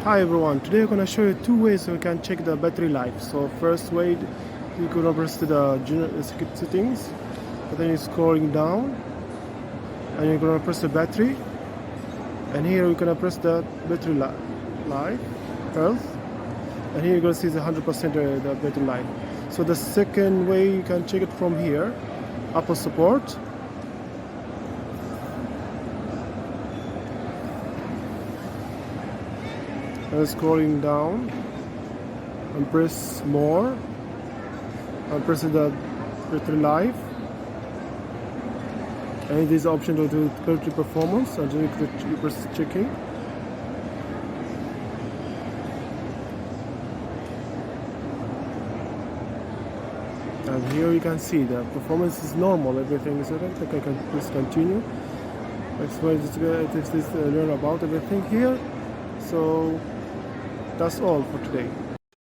Hi everyone, today I'm going to show you two ways we can check the battery life. So first way, you can press to the general settings, and then you're scrolling down and you're going to press the battery, and here you're going to press the battery life, health, and here you're going to see the 100% the battery life. So the second way you can check it from here, Apple support. And scrolling down and press more and press the battery life, and this option to do battery performance, and then you press checking, and here you can see the performance is normal, everything is okay. I can press continue. That's why this learn about everything here. So that's all for today.